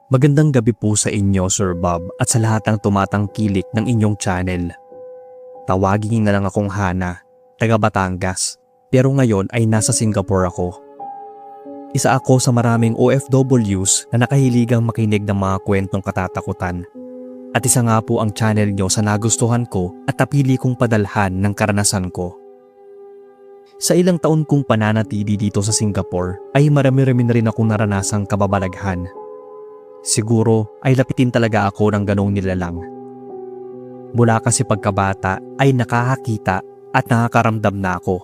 Magandang gabi po sa inyo, Sir Bob, at sa lahat ng tumatangkilik ng inyong channel. Tawagin na lang akong Hana, taga Batangas, pero ngayon ay nasa Singapore ako. Isa ako sa maraming OFWs na nakahiligang makinig ng mga kwentong katatakutan. At isa nga po ang channel nyo sa nagustuhan ko at napili kong padalhan ng karanasan ko. Sa ilang taon kong pananatili dito sa Singapore ay marami-rami na rin akong naranasang kababalaghan. Siguro ay lapitin talaga ako ng ganong nilalang. Mula kasi pagkabata ay nakakakita at nakakaramdam na ako.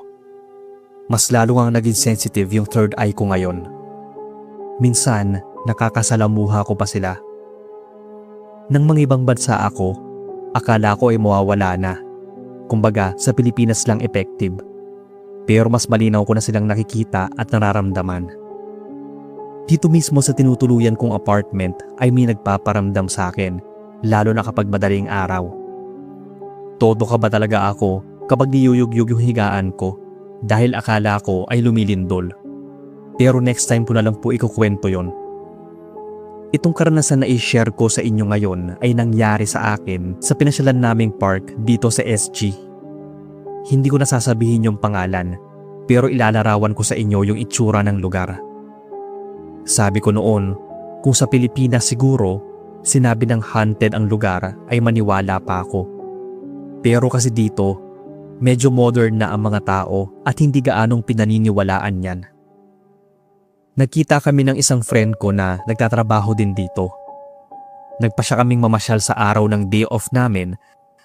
Mas lalo ang naging sensitive yung third eye ko ngayon. Minsan, nakakasalamuha ko pa sila. Nang mga ibang bansa ako, akala ko ay mawawala na. Kumbaga, sa Pilipinas lang effective. Pero mas malinaw ko na silang nakikita at nararamdaman. Dito mismo sa tinutuluyan kong apartment ay may nagpaparamdam sa akin, lalo na kapag madaling araw. Todo ka ba talaga ako kapag niyuyugyug yung higaan ko dahil akala ko ay lumilindol. Pero next time ko na lang po ikukwento yon. Itong karanasan na i-share ko sa inyo ngayon ay nangyari sa akin sa pinasyalan naming park dito sa SG. Hindi ko nasasabihin yung pangalan, pero ilalarawan ko sa inyo yung itsura ng lugar. Sabi ko noon, kung sa Pilipinas siguro, sinabi ng haunted ang lugar ay maniwala pa ako. Pero kasi dito, medyo modern na ang mga tao at hindi gaanong pinaniniwalaan yan. Nagkita kami ng isang friend ko na nagtatrabaho din dito. Nagpa siya kaming mamasyal sa araw ng day off namin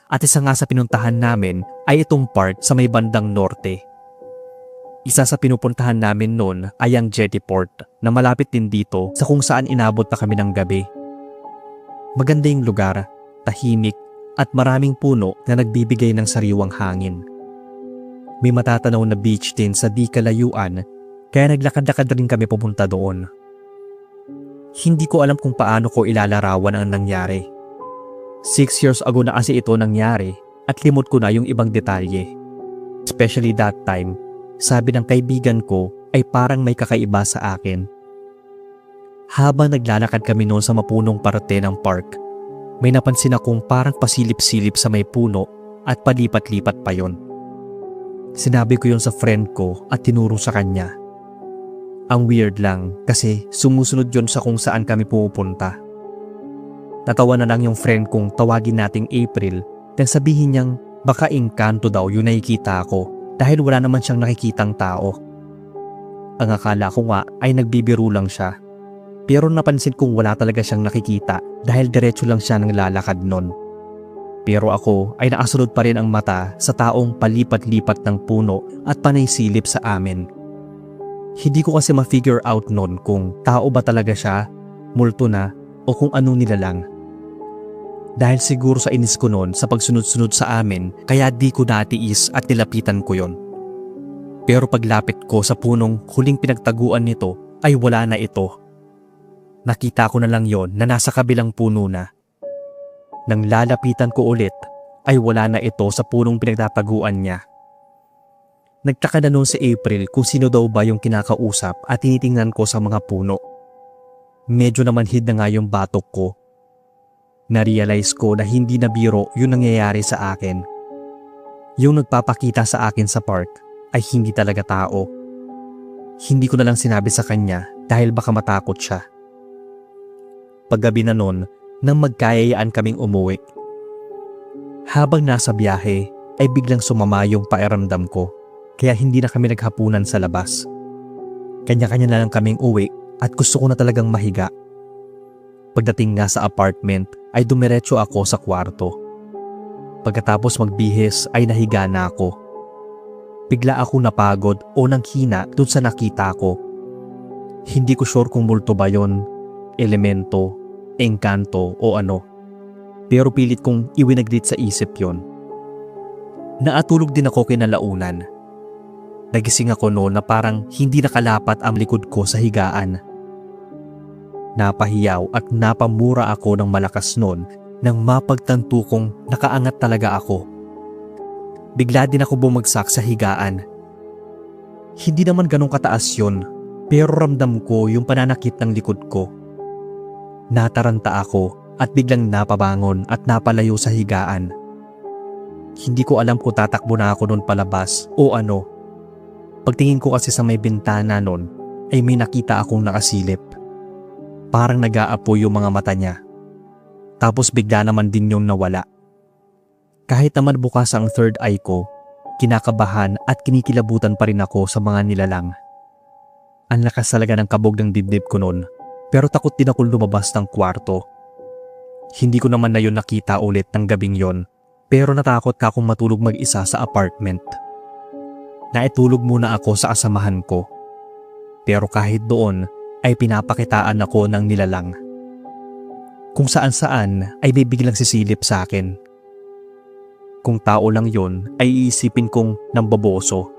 at isa nga sa pinuntahan namin ay itong park sa may bandang norte. Isa sa pinupuntahan namin noon ay ang Jetty Port na malapit din dito sa kung saan inabot na kami ng gabi. Maganda yung lugar, tahimik at maraming puno na nagbibigay ng sariwang hangin. May matatanaw na beach din sa di kalayuan kaya naglakad-lakad rin kami pupunta doon. Hindi ko alam kung paano ko ilalarawan ang nangyari. 6 years ago na kasi ito nangyari at limot ko na yung ibang detalye. Especially that time, sabi ng kaibigan ko ay parang may kakaiba sa akin. Habang naglalakad kami noon sa mapunong parte ng park, may napansin akong parang pasilip-silip sa may puno at palipat-lipat pa yon. Sinabi ko yon sa friend ko at tinuro sa kanya. Ang weird lang kasi sumusunod yon sa kung saan kami pupunta. Natawa na lang yung friend kong tawagin nating April nang sabihin niyang baka engkanto daw yung nakikita ko. Dahil wala naman siyang nakikitang tao. Ang akala ko nga ay nagbibiro lang siya. Pero napansin kong wala talaga siyang nakikita dahil diretso lang siya nang lalakad nun. Pero ako ay nakasunod pa rin ang mata sa taong palipat-lipat ng puno at panay silip sa amin. Hindi ko kasi ma-figure out nun kung tao ba talaga siya, multo na o kung anong nilalang. Dahil siguro sa inis ko noon sa pagsunod-sunod sa amin kaya di ko natiis at nilapitan ko yon. Pero paglapit ko sa punong huling pinagtaguan nito ay wala na ito. Nakita ko na lang yon na nasa kabilang puno na. Nang lalapitan ko ulit ay wala na ito sa punong pinagtataguan niya. Nagtaka na noon si April kung sino daw ba yung kinakausap at tinitingnan ko sa mga puno. Medyo namanhid na nga yung batok ko. Na-realize ko na hindi na biro yung nangyayari sa akin. Yung nagpapakita sa akin sa park ay hindi talaga tao. Hindi ko na lang sinabi sa kanya dahil baka matakot siya. Paggabi na nun, nang magkayayaan kaming umuwi. Habang nasa biyahe ay biglang sumama yung pakiramdam ko kaya hindi na kami naghapunan sa labas. Kanya-kanya na lang kaming uwi at gusto ko na talagang mahiga. Pagdating nga sa apartment ay dumiretso ako sa kwarto. Pagkatapos magbihis ay nahiga na ako. Bigla ako napagod o nanghina dun sa nakita ko. Hindi ko sure kung multo ba yon, elemento, engkanto o ano. Pero pilit kong iwinaglit sa isip yon. Naatulog din ako kinalaunan. Nagising ako noon na parang hindi nakalapat ang likod ko sa higaan. Napahiyaw at napamura ako ng malakas noon nang mapagtanto kong nakaangat talaga ako. Bigla din ako bumagsak sa higaan. Hindi naman ganong kataas yun, pero ramdam ko yung pananakit ng likod ko. Nataranta ako at biglang napabangon at napalayo sa higaan. Hindi ko alam kung tatakbo na ako noon palabas o ano. Pagtingin ko kasi sa may bintana noon ay may nakita akong nakasilip. Parang nag-aapoy yung mga mata niya. Tapos bigla naman din yung nawala. Kahit naman bukas ang third eye ko, kinakabahan at kinikilabutan pa rin ako sa mga nilalang. Ang lakas talaga ng kabog ng dibdib ko noon, pero takot din ako lumabas ng kwarto. Hindi ko naman na yun nakita ulit ng gabing yon, pero natakot ka akong matulog mag-isa sa apartment. Naitulog muna ako sa asamahan ko. Pero kahit doon ay pinapakitaan ako ng nilalang. Kung saan-saan ay bibiglang sisilip sa akin. Kung tao lang yon ay iisipin kong nambaboso.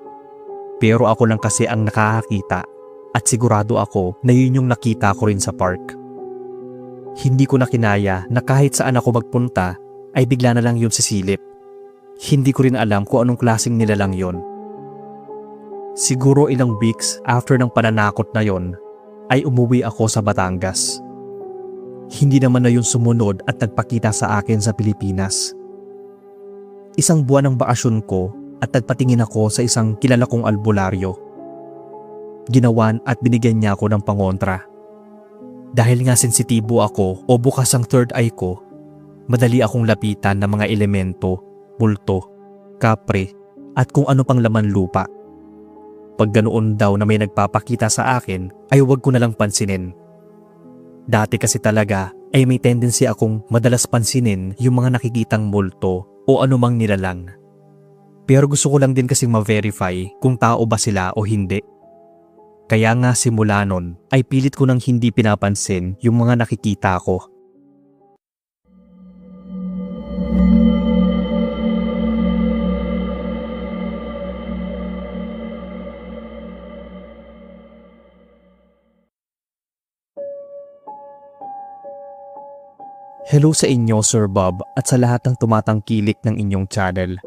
Pero ako lang kasi ang nakakakita at sigurado ako na yun yung nakita ko rin sa park. Hindi ko na kinaya na kahit saan ako magpunta ay bigla na lang yun sisilip. Hindi ko rin alam kung anong klaseng nilalang yon. Siguro ilang weeks after ng pananakot na yon ay umuwi ako sa Batangas. Hindi naman na yun sumunod at nagpakita sa akin sa Pilipinas. Isang buwan ng bakasyon ko at nagpatingin ako sa isang kilala kong albularyo. Ginawan at binigyan niya ako ng pangontra. Dahil nga sensitibo ako o bukas ang third eye ko, madali akong lapitan ng mga elemento, multo, kapre at kung ano pang laman lupa. Pag ganoon daw na may nagpapakita sa akin ay huwag ko nalang pansinin. Dati kasi talaga ay may tendency akong madalas pansinin yung mga nakikitang multo o anumang nilalang. Pero gusto ko lang din kasing ma-verify kung tao ba sila o hindi. Kaya nga simula nun ay pilit ko nang hindi pinapansin yung mga nakikita ko. Hello sa inyo Sir Bob at sa lahat ng tumatangkilik ng inyong channel.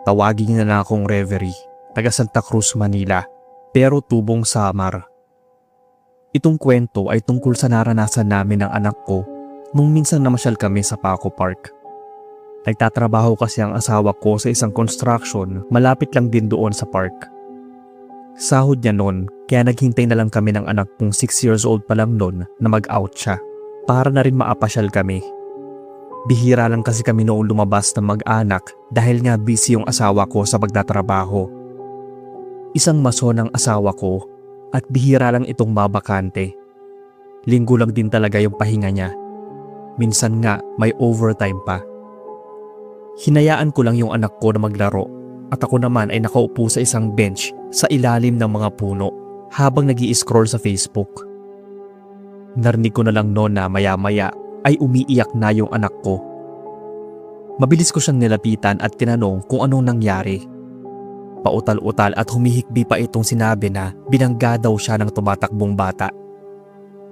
Tawagin niyo na lang akong Reverie, taga Santa Cruz, Manila, pero tubong Samar. Itong kwento ay tungkol sa naranasan namin ng anak ko nung minsan namasyal kami sa Paco Park. Nagtatrabaho kasi ang asawa ko sa isang construction malapit lang din doon sa park. Sahod niya noon kaya naghintay na lang kami ng anak kong 6 years old pa lang noon na mag-out siya. Para na rin maapasyal kami. Bihira lang kasi kami noong lumabas na mag-anak dahil nga busy yung asawa ko sa pagtatrabaho. Isang mason ang asawa ko at bihira lang itong mabakante. Linggo lang din talaga yung pahinga niya. Minsan nga may overtime pa. Hinayaan ko lang yung anak ko na maglaro at ako naman ay nakaupo sa isang bench sa ilalim ng mga puno habang nag-i-scroll sa Facebook. Narinig ko na lang noon na maya-maya ay umiiyak na yung anak ko. Mabilis ko siyang nilapitan at tinanong kung anong nangyari. Pautal-utal at humihikbi pa itong sinabi na binangga daw siya ng tumatakbong bata.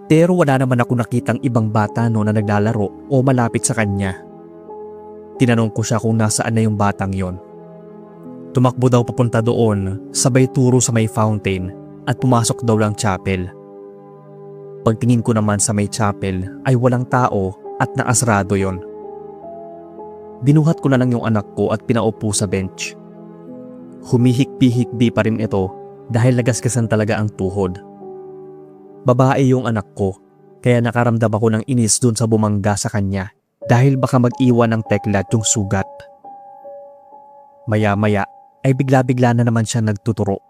Pero wala naman ako nakitang ibang bata noon na naglalaro o malapit sa kanya. Tinanong ko siya kung nasaan na yung batang yon. Tumakbo daw papunta doon, sabay turo sa may fountain at pumasok daw lang chapel. Pagtingin ko naman sa may chapel ay walang tao at nakasarado yon. Binuhat ko na lang yung anak ko at pinaupo sa bench. Humihikbi-hikbi pa rin ito dahil nagasgasan talaga ang tuhod. Babae yung anak ko kaya nakaramdam ako ng inis dun sa bumangga sa kanya dahil baka mag-iwan ng teklat yung sugat. Maya-maya ay bigla-bigla na naman siya nagtuturo.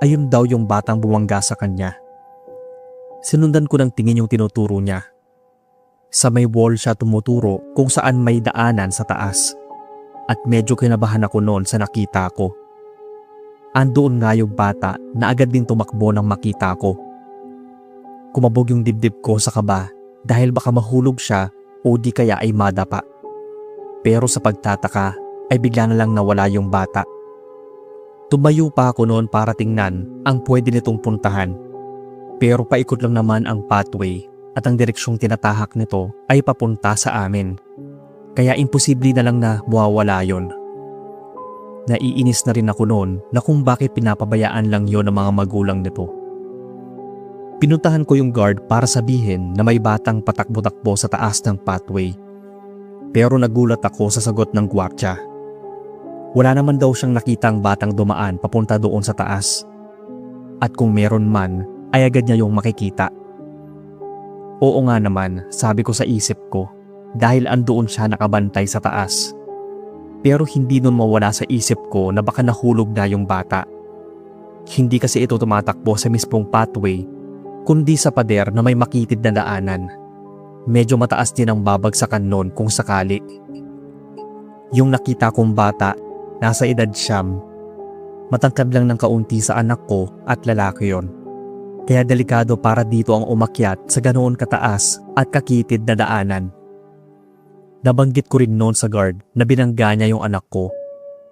Ayun daw yung batang bumangga sa kanya. Sinundan ko ng tingin yung tinuturo niya. Sa may wall siya tumuturo kung saan may daanan sa taas. At medyo kinabahan ako noon sa nakita ko. Andoon nga yung bata na agad din tumakbo nang makita ko. Kumabog yung dibdib ko sa kaba dahil baka mahulog siya o di kaya ay madapa. Pero sa pagtataka ay bigla na lang nawala yung bata. Tumayo pa ako noon para tingnan ang pwede nitong puntahan. Pero paikot lang naman ang pathway at ang direksyong tinatahak nito ay papunta sa amin. Kaya imposible na lang na mawawala yon. Naiinis na rin ako noon na kung bakit pinapabayaan lang yon ng mga magulang nito. Pinuntahan ko yung guard para sabihin na may batang patakbo-takbo sa taas ng pathway. Pero nagulat ako sa sagot ng gwardiya. Wala naman daw siyang nakitang batang dumaan papunta doon sa taas. At kung meron man, ay agad niya yung makikita. Oo nga naman, sabi ko sa isip ko, dahil andoon siya nakabantay sa taas. Pero hindi nun mawala sa isip ko na baka nahulog na yung bata. Hindi kasi ito tumatakbo sa mismong pathway, kundi sa pader na may makitid na daanan. Medyo mataas din ang babagsakan nun kung sakali. Yung nakita kong bata, nasa edad siyam. Matangkad lang ng kaunti sa anak ko at lalaki yon. Kaya delikado para dito ang umakyat sa ganoon kataas at kakitid na daanan. Nabanggit ko rin noon sa guard na binangga niya yung anak ko.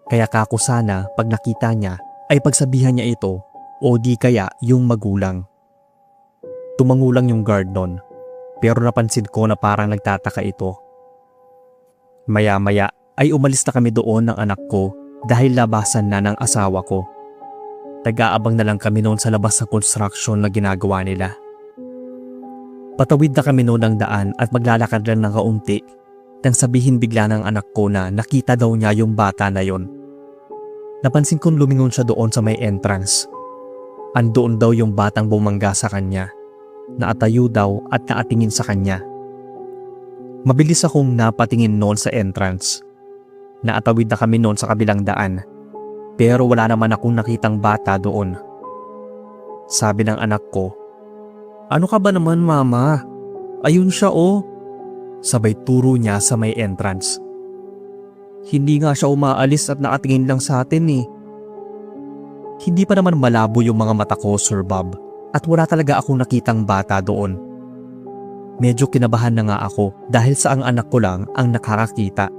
Kaya kako sana pag nakita niya ay pagsabihan niya ito o di kaya yung magulang. Tumangulang yung guard noon, pero napansin ko na parang nagtataka ito. Maya-maya ay umalis na kami doon ng anak ko dahil labasan na ng asawa ko. Nag-aabang na lang kami noon sa labas ng construction na ginagawa nila. Patawid na kami noon ng daan at maglalakad lang ng kaunti nang sabihin bigla ng anak ko na nakita daw niya yung bata na yon. Napansin kong lumingon siya doon sa may entrance. Andoon daw yung batang bumangga sa kanya. Naatayo daw at naatingin sa kanya. Mabilis akong napatingin noon sa entrance. Naatawid na kami noon sa kabilang daan. Pero wala naman akong nakitang bata doon. Sabi ng anak ko, "Ano ka ba naman mama? Ayun siya oh." Sabay turo niya sa may entrance. Hindi nga siya umaalis at nakatingin lang sa atin eh. Hindi pa naman malabo yung mga mata ko, Sir Bob, at wala talaga akong nakitang bata doon. Medyo kinabahan na nga ako dahil sa ang anak ko lang ang nakakakita.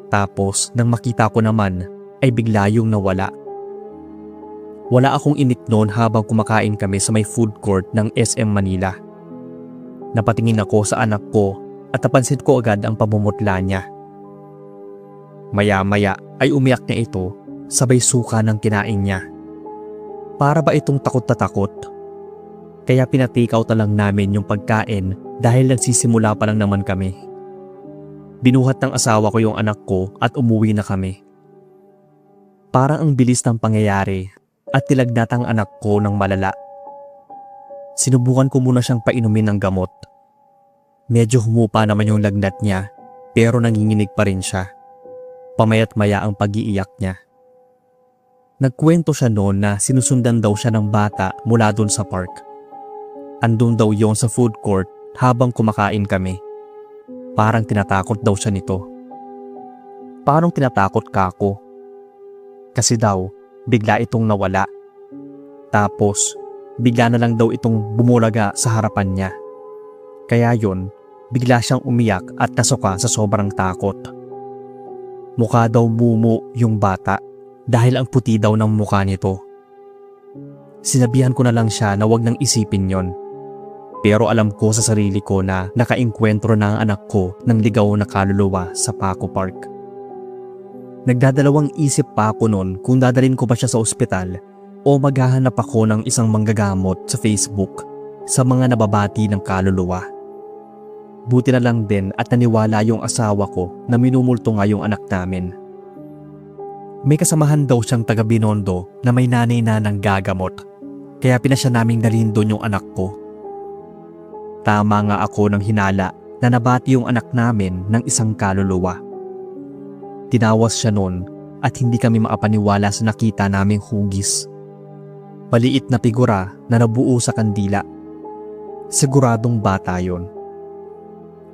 Tapos nang makita ko naman ay bigla yung nawala. Wala akong inik noon habang kumakain kami sa may food court ng SM Manila. Napatingin ako sa anak ko at napansin ko agad ang pamumutla niya. Maya-maya ay umiyak niya ito sabay suka ng kinain niya. Para ba itong takot na takot? Kaya pinatikaw na lang namin yung pagkain dahil nagsisimula pa lang naman kami. Binuhat ng asawa ko yung anak ko at umuwi na kami. Parang ang bilis ng pangyayari at nilagnat ang anak ko ng malala. Sinubukan ko muna siyang painumin ng gamot. Medyo humupa naman yung lagnat niya pero nanginginig pa rin siya. Pamaya't maya ang pag-iiyak niya. Nagkwento siya noon na sinusundan daw siya ng bata mula doon sa park. Andun daw yon sa food court habang kumakain kami. Parang tinatakot daw siya nito. Parang tinatakot ka ako. Kasi daw, bigla itong nawala. Tapos, bigla na lang daw itong bumulaga sa harapan niya. Kaya yon, bigla siyang umiyak at nasuka sa sobrang takot. Mukha daw mumu yung bata dahil ang puti daw ng mukha nito. Sinabihan ko na lang siya na wag nang isipin yon. Pero alam ko sa sarili ko na nakaengkwentro na ang anak ko ng ligaw na kaluluwa sa Paco Park. Nagdadalawang isip pa ako noon kung dadalhin ko ba siya sa ospital o maghahanap ako ng isang manggagamot sa Facebook sa mga nababati ng kaluluwa. Buti na lang din at naniwala yung asawa ko na minumulto nga yung anak namin. May kasamahan daw siyang taga Binondo na may nanay na nang gagamot, kaya pinasya naming dalhin doon yung anak ko. Tama nga ako ng hinala na nabati yung anak namin ng isang kaluluwa. Tinawas siya noon at hindi kami makapaniwala sa nakita naming hugis. Maliit na figura na nabuo sa kandila. Siguradong bata yon.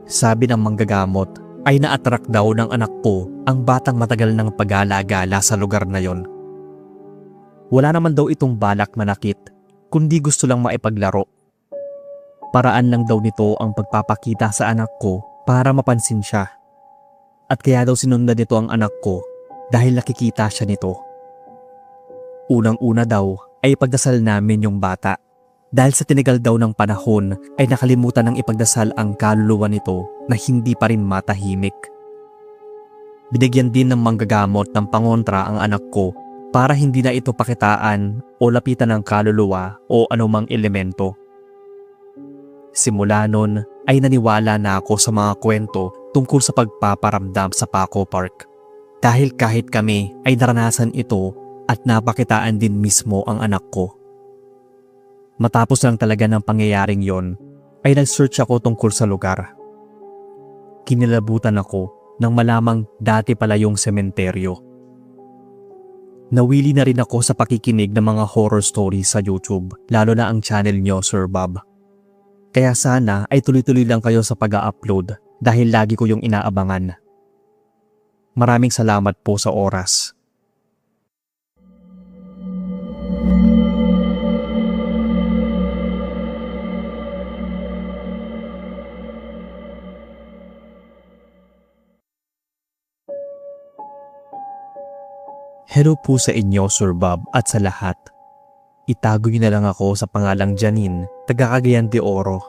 Sabi ng manggagamot ay na-attract daw ng anak ko ang batang matagal ng pag-alagala sa lugar na yon. Wala naman daw itong balak manakit, kundi gusto lang maipaglaro. Paraan lang daw nito ang pagpapakita sa anak ko para mapansin siya. At kaya daw sinundan nito ang anak ko dahil nakikita siya nito. Unang-una daw ay ipagdasal namin yung bata. Dahil sa tinigal daw ng panahon ay nakalimutan ng ipagdasal ang kaluluwa nito na hindi pa rin matahimik. Binigyan din ng manggagamot ng pangontra ang anak ko para hindi na ito pakitaan o lapitan ng kaluluwa o anumang elemento. Simula nun ay naniwala na ako sa mga kwento tungkol sa pagpaparamdam sa Paco Park. Dahil kahit kami ay naranasan ito at napakitaan din mismo ang anak ko. Matapos lang talaga ng pangyayaring yon, ay nag-search ako tungkol sa lugar. Kinilabutan ako nang malamang dati pala yung sementeryo. Nawili na rin ako sa pakikinig ng mga horror stories sa YouTube, lalo na ang channel nyo, Sir Bob. Kaya sana ay tuloy-tuloy lang kayo sa pag-upload dahil lagi ko yung inaabangan. Maraming salamat po sa oras. Hello po sa inyo, Sir Bob, at sa lahat. Itago niyo na lang ako sa pangalang Janine, taga Cagayan de Oro.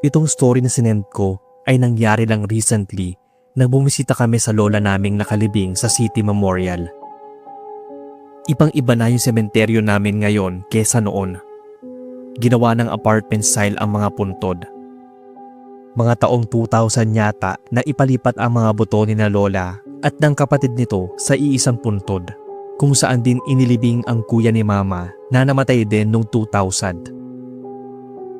Itong story na sinend ko ay nangyari lang recently nang bumisita kami sa lola naming nakalibing sa City Memorial. Ibang-iba na yung sementeryo namin ngayon kesa noon. Ginawa ng apartment style ang mga puntod. Mga taong 2000 yata na ipalipat ang mga buto ni na lola at ng kapatid nito sa iisang puntod, kung saan din inilibing ang kuya ni mama na namatay din noong 2000.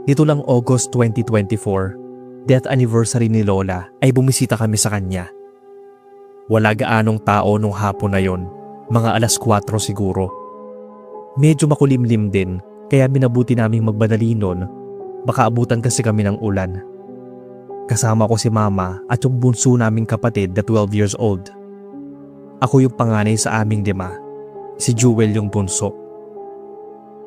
Nito lang August 2024, death anniversary ni lola, ay bumisita kami sa kanya. Wala gaanong tao nung hapon na yon, mga 4:00 siguro. Medyo makulimlim din, kaya minabuti naming magbadali nun, baka abutan kasi kami ng ulan. Kasama ko si mama at yung bunso naming kapatid na 12 years old. Ako yung panganay sa aming 5, si Jewel yung bunso.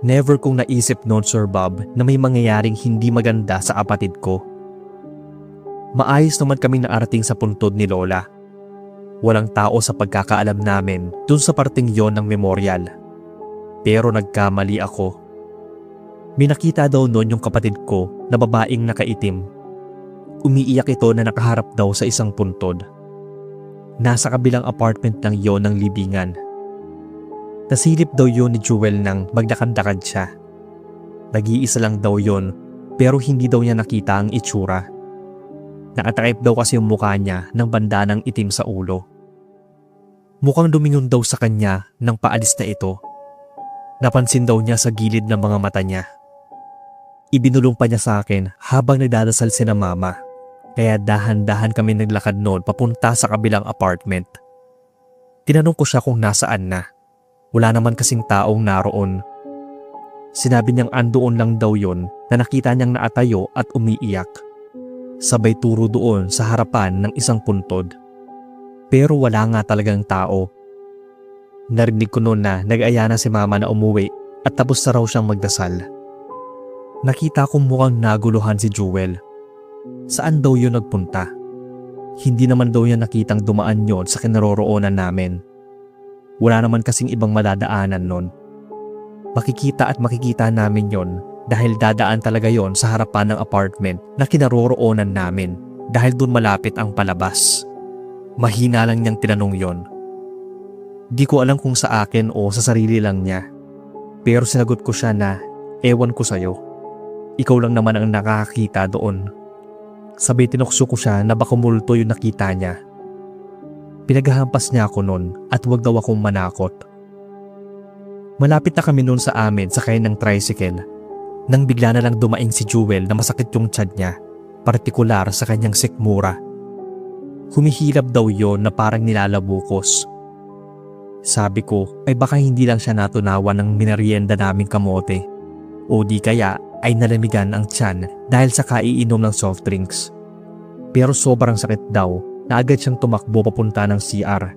Never kong naisip noon, Sir Bob, na may mangyayaring hindi maganda sa kapatid ko. Maayos naman kaming naarating sa puntod ni lola. Walang tao sa pagkakaalam namin dun sa parting yon ng memorial. Pero nagkamali ako. May nakita daw noon yung kapatid ko na babaeng nakaitim. Umiiyak ito na nakaharap daw sa isang puntod. Nasa kabilang apartment lang yon ng libingan. Nasilip daw yon ni Jewel nang magdakad-dakad siya. Nag-iisa lang daw yon pero hindi daw niya nakita ang itsura. Nakatakip daw kasi yung mukha niya ng bandanang itim sa ulo. Mukhang dumingon daw sa kanya nang paalis na ito. Napansin daw niya sa gilid ng mga mata niya. Ibinulong pa niya sa akin habang nagdadasal si na mama. Kaya dahan-dahan kami naglakad noon papunta sa kabilang apartment. Tinanong ko siya kung nasaan na. Wala naman kasing taong naroon. Sinabi niyang andoon lang daw yon na nakita niyang naatayo at umiiyak. Sabay turo doon sa harapan ng isang puntod. Pero wala nga talagang tao. Narinig ko noon na nag-aya na si mama na umuwi at tapos na raw siyang magdasal. Nakita kong mukhang naguluhan si Jewel. Saan daw yun nagpunta? Hindi naman daw niya nakitang dumaan yon sa kinaroroonan namin. Wala naman kasing ibang madadaanan nun. Makikita at makikita namin yon dahil dadaan talaga yon sa harapan ng apartment na kinaroroonan namin dahil dun malapit ang palabas. Mahina lang niyang tinanong yon. Di ko alam kung sa akin o sa sarili lang niya. Pero sinagot ko siya na, ewan ko sa'yo. Ikaw lang naman ang nakakakita doon. Sabay tinukso ko siya na baka multo yung nakita niya. Pinaghahampas niya ako noon at wag daw akong manakot. Malapit na kami noon sa amin sakay ng tricycle nang bigla na lang dumaing si Jewel na masakit yung tiyan niya, partikular sa kanyang sikmura. Humihilab daw yon na parang nilalabukos. Sabi ko ay baka hindi lang siya natunawan ng minerienda naming kamote o di kaya ay nalamigan ang tiyan dahil sa kaiinom ng soft drinks. Pero sobrang sakit daw na agad siyang tumakbo papunta ng CR.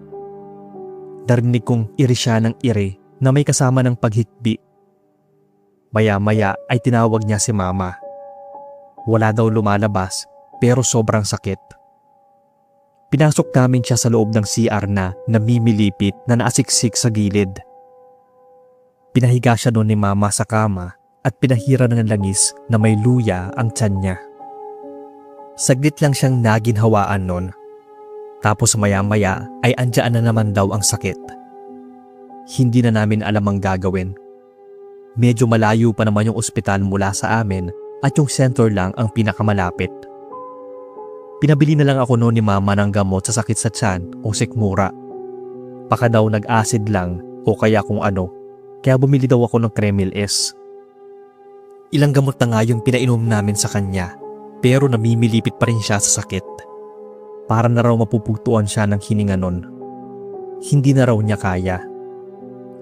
Narinig kong iri siya ng iri na may kasama ng paghikbi. Maya-maya ay tinawag niya si mama. Wala daw lumalabas pero sobrang sakit. Pinasok namin siya sa loob ng CR na namimilipit na naasiksik sa gilid. Pinahiga siya doon ni mama sa kama at pinahira ng langis na may luya ang tiyan niya. Saglit lang siyang naginhawaan nun. Tapos maya-maya ay andyan na naman daw ang sakit. Hindi na namin alam ang gagawin. Medyo malayo pa naman yung ospital mula sa amin at yung center lang ang pinakamalapit. Pinabili na lang ako noon ni mama ng gamot sa sakit sa tiyan o sikmura. Baka daw nag-acid lang o kaya kung ano, kaya bumili daw ako ng Kremil S. Ilang gamot na nga yung pinainom namin sa kanya, pero namimilipit pa rin siya sa sakit. Para na raw mapupugtuan siya ng hininga nun. Hindi na raw niya kaya.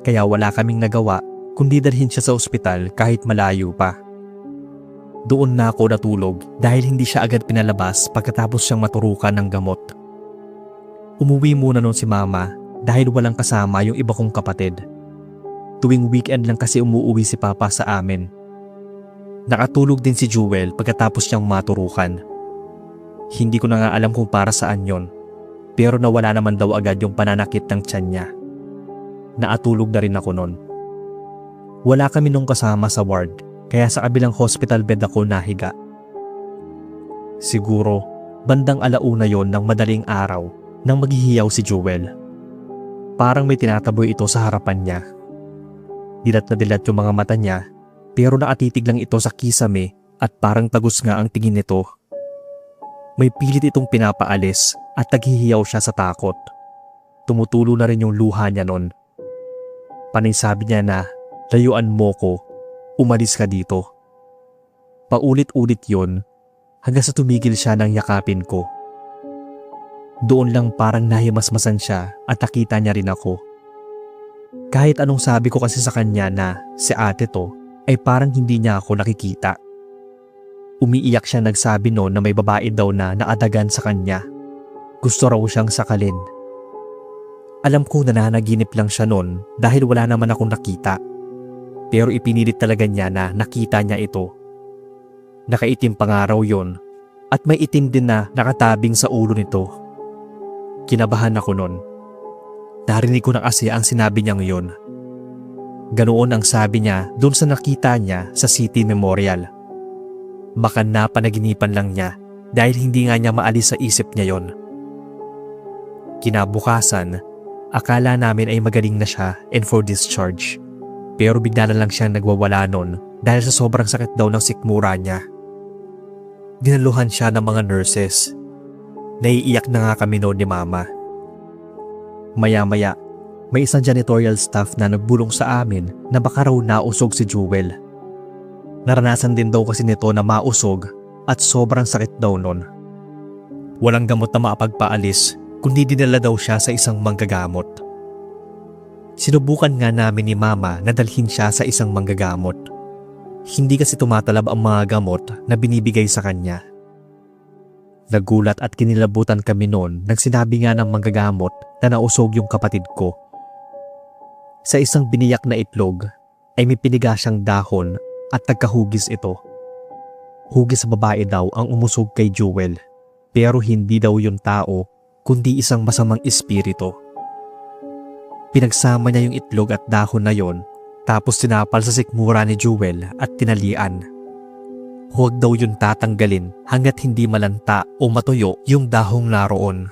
Kaya wala kaming nagawa kundi dalhin siya sa ospital kahit malayo pa. Doon na ako natulog dahil hindi siya agad pinalabas pagkatapos siyang maturukan ng gamot. Umuwi muna noon si mama dahil walang kasama yung iba kong kapatid. Tuwing weekend lang kasi umuwi si papa sa amin. Nakatulog din si Jewel pagkatapos niyang maturukan. Hindi ko na nga alam kung para saan yon, pero nawala naman daw agad yung pananakit ng tiyan niya. Naatulog na rin ako noon. Wala kami nung kasama sa ward, kaya sa kabilang hospital bed ako nahiga. Siguro, bandang alauna yon ng madaling araw nang maghihiyaw si Jewel. Parang may tinataboy ito sa harapan niya. Dilat na dilat yung mga mata niya, pero nakatitig lang ito sa kisame at parang tagos nga ang tingin nito. May pilit itong pinapaalis at naghihiyaw siya sa takot. Tumutulo na rin yung luha niya nun. Panay sabi niya na, "Layuan mo ko, umalis ka dito." Paulit-ulit yon hanggang sa tumigil siya nang yakapin ko. Doon lang parang nahimasmasan siya at nakita niya rin ako. Kahit anong sabi ko kasi sa kanya na si ate to ay parang hindi niya ako nakikita. Umiiyak siya nagsabi noon na may babae daw na naadagan sa kanya. Gusto raw siyang sakalin. Alam ko na nananaginip lang siya noon dahil wala naman akong nakita. Pero ipinilit talaga niya na nakita niya ito. Nakaitim pa nga raw yun at may itim din na nakatabing sa ulo nito. Kinabahan ako noon. Narinig ko na kasi ang sinabi niyang yun. Ganoon ang sabi niya doon sa nakita niya sa City Memorial. Baka napanaginipan lang niya dahil hindi nga niya maalis sa isip niya yon. Kinabukasan, akala namin ay magaling na siya and for discharge. Pero bigla na lang siyang nagwawala nun dahil sa sobrang sakit daw ng sikmura niya. Dinaluhan siya ng mga nurses. Naiiyak na nga kami noon ni mama. Maya-maya, may isang janitorial staff na nagbulong sa amin na baka raw nausog si Jewel. Naranasan din daw kasi nito na mausog at sobrang sakit daw nun. Walang gamot na makapagpaalis kundi dinala daw siya sa isang manggagamot. Sinubukan nga namin ni mama na dalhin siya sa isang manggagamot. Hindi kasi tumatalab ang mga gamot na binibigay sa kanya. Nagulat at kinilabutan kami noon nang sinabi nga ng manggagamot na nausog yung kapatid ko. Sa isang biniyak na itlog ay may piniga siyang dahon at nagkahugis ito. Hugis sa babae daw ang umusog kay Jewel, pero hindi daw yung tao kundi isang masamang espiritu. Pinagsama niya yung itlog at dahon na yon, tapos tinapal sa sikmura ni Jewel at tinalian. Huwag daw yun tatanggalin hanggat hindi malanta o matuyo yung dahong naroon.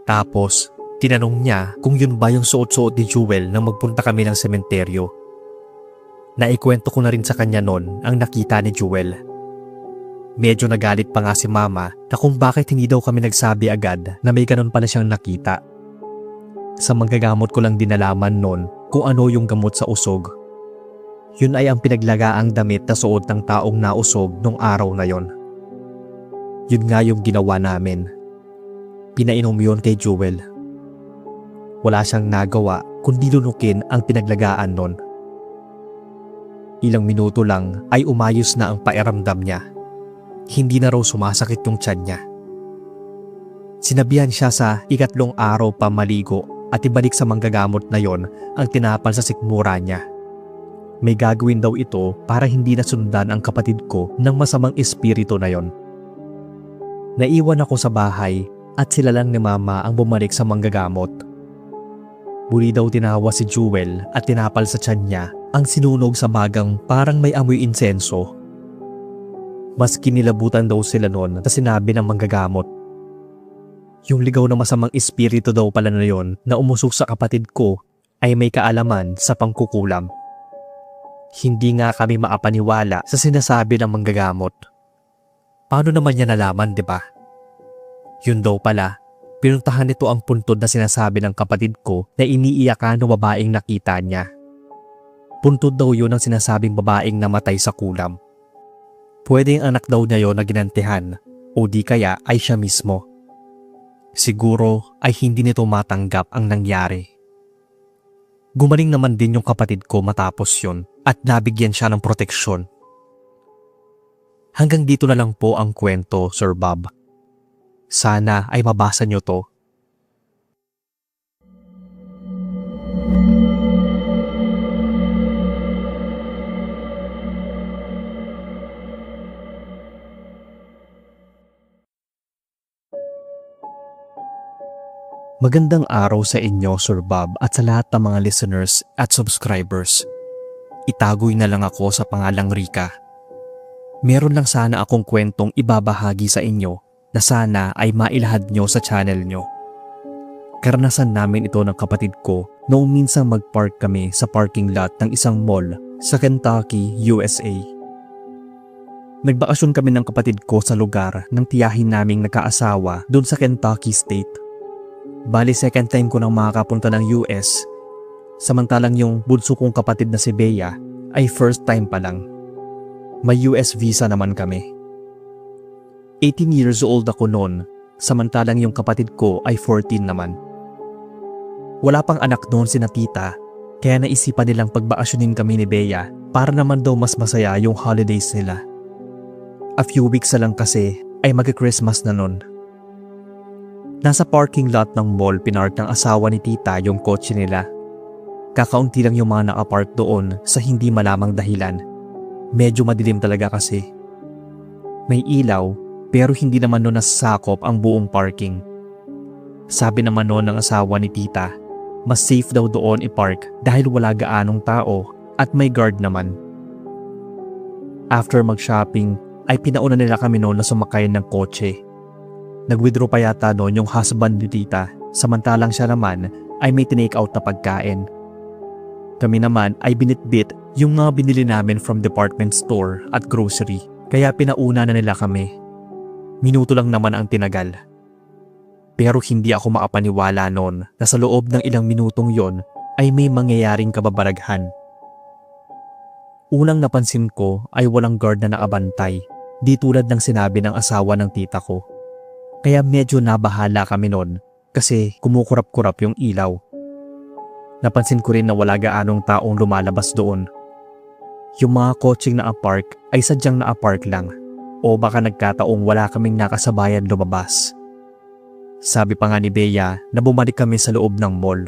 Tapos, tinanong niya kung yun ba yung suot-suot ni Jewel nang magpunta kami ng sementeryo. Naikwento ko na rin sa kanya noon ang nakita ni Jewel. Medyo nagalit pa nga si mama na kung bakit hindi daw kami nagsabi agad na may ganun pala siyang nakita. Sa manggagamot ko lang din nalaman noon kung ano yung gamot sa usog. Yun ay ang pinaglagaang damit na suot ng taong nausog nung araw na yon. Yun nga yung ginawa namin. Pinainom yun kay Jewel. Wala siyang nagawa kundi lunukin ang pinaglagaan noon. Ilang minuto lang ay umayos na ang pakiramdam niya. Hindi na raw sumasakit yung tiyan niya. Sinabihan siya sa ikatlong araw pa maligo at ibalik sa manggagamot na yon ang tinapal sa sikmura niya. May gagawin daw ito para hindi nasundan ang kapatid ko ng masamang espiritu na yon. Naiwan ako sa bahay at sila lang ni mama ang bumalik sa manggagamot. Muli daw tinawa si Jewel at tinapal sa tiyan niya ang sinunog sa bagang parang may amoy insenso. Mas kinilabutan daw sila noon sa sinabi ng manggagamot. Yung ligaw na masamang espiritu daw pala na yon na umusok sa kapatid ko ay may kaalaman sa pangkukulam. Hindi nga kami maapaniwala sa sinasabi ng manggagamot. Paano naman niya nalaman, di ba? Yun daw pala, pinuntahan nito ang puntod na sinasabi ng kapatid ko na iniiyakan ng babaeng nakita niya. Puntod daw yun ang sinasabing babaeng namatay sa kulam. Pwedeng anak daw niya yun na ginantihan o di kaya ay siya mismo. Siguro ay hindi nito matanggap ang nangyari. Gumaling naman din yung kapatid ko matapos yun at nabigyan siya ng proteksyon. Hanggang dito na lang po ang kwento, Sir Bob. Sana ay mabasa nyo to. Magandang araw sa inyo, Sir Bob, at sa lahat ng mga listeners at subscribers. Itagoy na lang ako sa pangalang Rika. Meron lang sana akong kwentong ibabahagi sa inyo na sana ay mailahad nyo sa channel nyo. Karanasan namin ito ng kapatid ko noong minsan mag-park kami sa parking lot ng isang mall sa Kentucky, USA. Nagbakasyon kami ng kapatid ko sa lugar ng tiyahin naming nagkaasawa doon sa Kentucky State. Bali second time ko nang makakapunta ng US, samantalang yung bunso kong kapatid na si Bea ay first time pa lang. May US visa naman kami. 18 years old ako noon, samantalang yung kapatid ko ay 14 naman. Wala pang anak noon si tita, kaya naisipan nilang pagbakasyonin kami ni Bea para naman daw mas masaya yung holidays nila. A few weeks na lang kasi ay mag-Christmas na noon. Nasa parking lot ng mall pinark ng asawa ni tita yung kotse nila. Kakaunti lang yung mga nakapark doon sa hindi malamang dahilan. Medyo madilim talaga kasi. May ilaw pero hindi naman noon nasasakop ang buong parking. Sabi naman noon ng asawa ni tita, mas safe daw doon i-park dahil wala gaanong tao at may guard naman. After mag-shopping ay pinauna nila kami noon na sumakay ng kotse. Nag-withdraw pa yata noon yung husband ni tita, samantalang siya naman ay may tinake out na pagkain. Kami naman ay binitbit yung mga binili namin from department store at grocery, kaya pinauna na nila kami. Minuto lang naman ang tinagal. Pero hindi ako makapaniwala noon na sa loob ng ilang minutong yon ay may mangyayaring kababalaghan. Unang napansin ko ay walang guard na nakabantay, di tulad ng sinabi ng asawa ng tita ko. Kaya medyo nabahala kami noon kasi kumukurap-kurap yung ilaw. Napansin ko rin na wala gaanong taong lumalabas doon. Yung mga kotseng na-apark ay sadyang na-apark lang o baka nagkataong wala kaming nakasabayan lumabas. Sabi pa nga ni Bea na bumalik kami sa loob ng mall.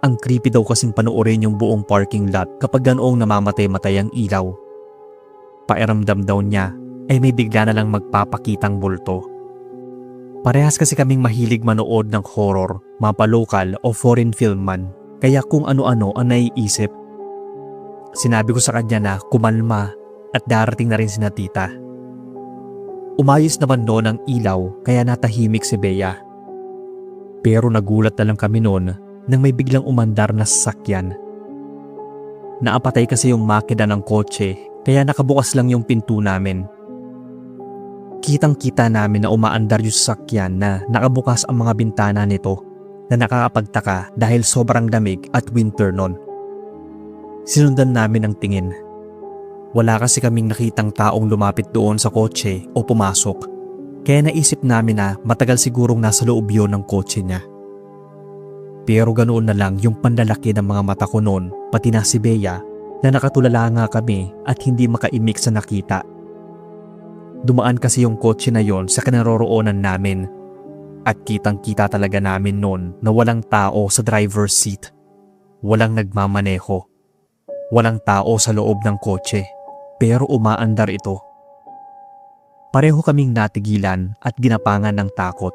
Ang creepy daw kasing panoorin yung buong parking lot kapag ganoong namamatay-matay ang ilaw. Pairamdam daw niya ay may bigla na lang magpapakitang bulto. Parehas kasi kaming mahilig manood ng horror, mapa-local o foreign film man, kaya kung ano-ano ang naiisip. Sinabi ko sa kanya na kumalma at darating na rin si tita. Umayos naman noon ang ilaw kaya natahimik si Bea. Pero nagulat na lang kami noon nang may biglang umandar na sasakyan. Naapatay kasi yung makina ng kotse kaya nakabukas lang yung pinto namin. Kitang-kita namin na umaandar yung sasakyan na nakabukas ang mga bintana nito na nakakapagtaka dahil sobrang lamig at winter noon. Sinundan namin ang tingin. Wala kasi kaming nakitang taong lumapit doon sa kotse o pumasok. Kaya naisip namin na matagal sigurong nasa loob yun ng kotse niya. Pero ganoon na lang yung panlalaki ng mga mata ko noon, pati na si Bea na nakatulala nga kami at hindi makaimik sa nakita. Dumaan kasi yung kotse na yon sa kinaroroonan namin at kitang-kita talaga namin noon na walang tao sa driver's seat. Walang nagmamaneho. Walang tao sa loob ng kotse pero umaandar ito. Pareho kaming natigilan at ginapangan ng takot.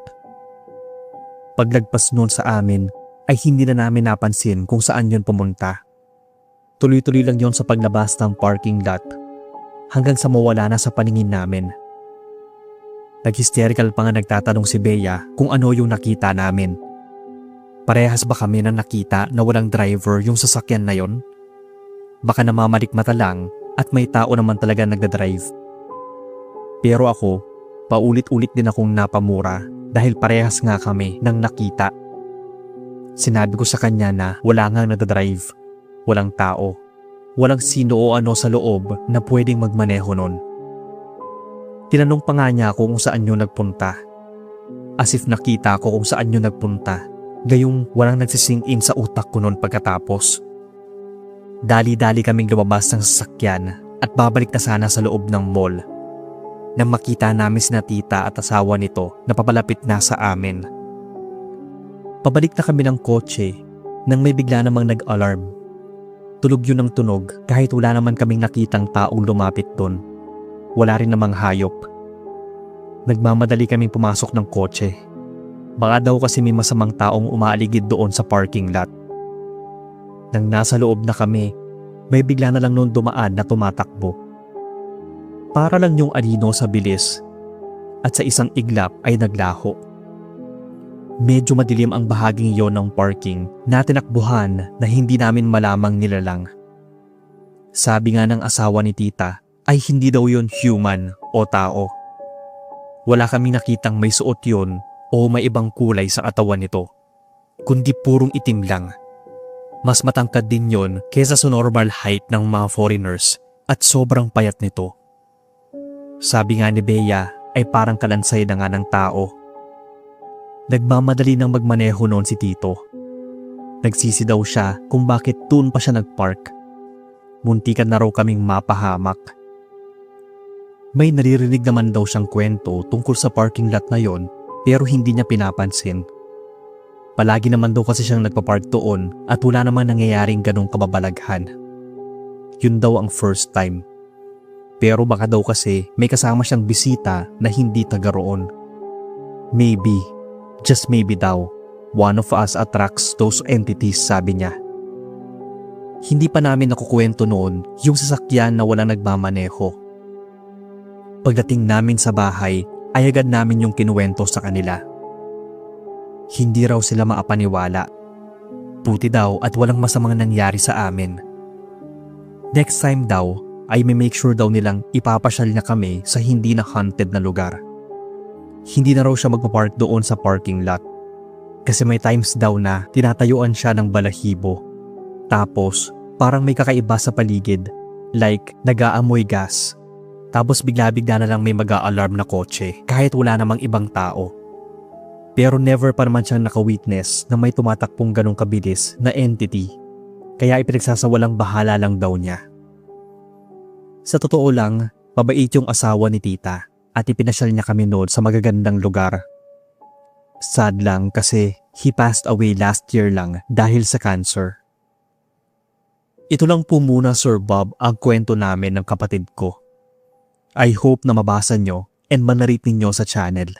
Paglagpas noon sa amin ay hindi na namin napansin kung saan yun pumunta. Tuloy-tuloy lang yon sa paglabas ng parking lot hanggang sa mawala na sa paningin namin. Nag-hysterical pa nga nagtatanong si Bea kung ano yung nakita namin. Parehas ba kami na nakita na walang driver yung sasakyan na yon? Baka namamalikmata lang at may tao naman talaga nagdadrive. Pero ako, paulit-ulit din akong napamura dahil parehas nga kami nang nakita. Sinabi ko sa kanya na wala nga nagdadrive, walang tao, walang sino o ano sa loob na pwedeng magmaneho nun. Tinanong pa nga niya ako kung saan yun nagpunta. As if nakita ko kung saan yun nagpunta, gayong walang nagsising in sa utak ko nun pagkatapos. Dali-dali kaming lumabas ng sasakyan at babalik na sana sa loob ng mall nang makita namin sina tita at asawa nito na papalapit na sa amin. Pabalik na kami ng kotse nang may bigla namang nag-alarm. Tunog yun ng tunog kahit wala naman kaming nakitang taong lumapit doon. Wala rin namang hayop. Nagmamadali kaming pumasok ng kotse. Baka daw kasi may masamang taong umaaligid doon sa parking lot. Nang nasa loob na kami, may bigla na lang noon dumaan na tumatakbo. Para lang yung anino sa bilis at sa isang iglap ay naglaho. Medyo madilim ang bahaging iyon ng parking na tinakbuhan na hindi namin malamang nilalang. Sabi nga ng asawa ni tita ay hindi daw yon human o tao. Wala kaming nakitang may suot yon o may ibang kulay sa katawan nito, kundi purong itim lang. Mas matangkad din yon kesa sa normal height ng mga foreigners at sobrang payat nito. Sabi nga ni Bea ay parang kalansay na nga ng tao. Nagmamadali nang magmaneho noon si Tito. Nagsisi daw siya kung bakit doon pa siya nagpark. Muntikan na raw kaming mapahamak. May naririnig naman daw siyang kwento tungkol sa parking lot na yon pero hindi niya pinapansin. Palagi naman daw kasi siyang nagpapark doon at wala naman nangyayaring ganong kababalaghan. Yun daw ang first time. Pero baka daw kasi may kasama siyang bisita na hindi taga roon. Maybe, just maybe daw, one of us attracts those entities, sabi niya. Hindi pa namin nakukwento noon yung sasakyan na walang nagmamaneho. Pagdating namin sa bahay ay agad namin yung kinuwento sa kanila. Hindi raw sila maapaniwala. Puti daw at walang masamang nangyari sa amin. Next time daw ay may make sure daw nilang ipapasyal niya kami sa hindi na haunted na lugar. Hindi na raw siya magpapark doon sa parking lot. Kasi may times daw na tinatayuan siya ng balahibo. Tapos parang may kakaiba sa paligid, like nag-aamoy gas. Tapos bigla-bigla na lang may mag-a-alarm na kotse kahit wala namang ibang tao. Pero never pa naman siyang naka-witness na may tumatakbong ganong kabilis na entity. Kaya ipinagsasawalang bahala lang daw niya. Sa totoo lang, mabait yung asawa ni tita at ipinasyal niya kami noon sa magagandang lugar. Sad lang kasi he passed away last year lang dahil sa cancer. Ito lang po muna, Sir Bob, ang kwento namin ng kapatid ko. I hope na mabasa nyo and manarate ninyo sa channel.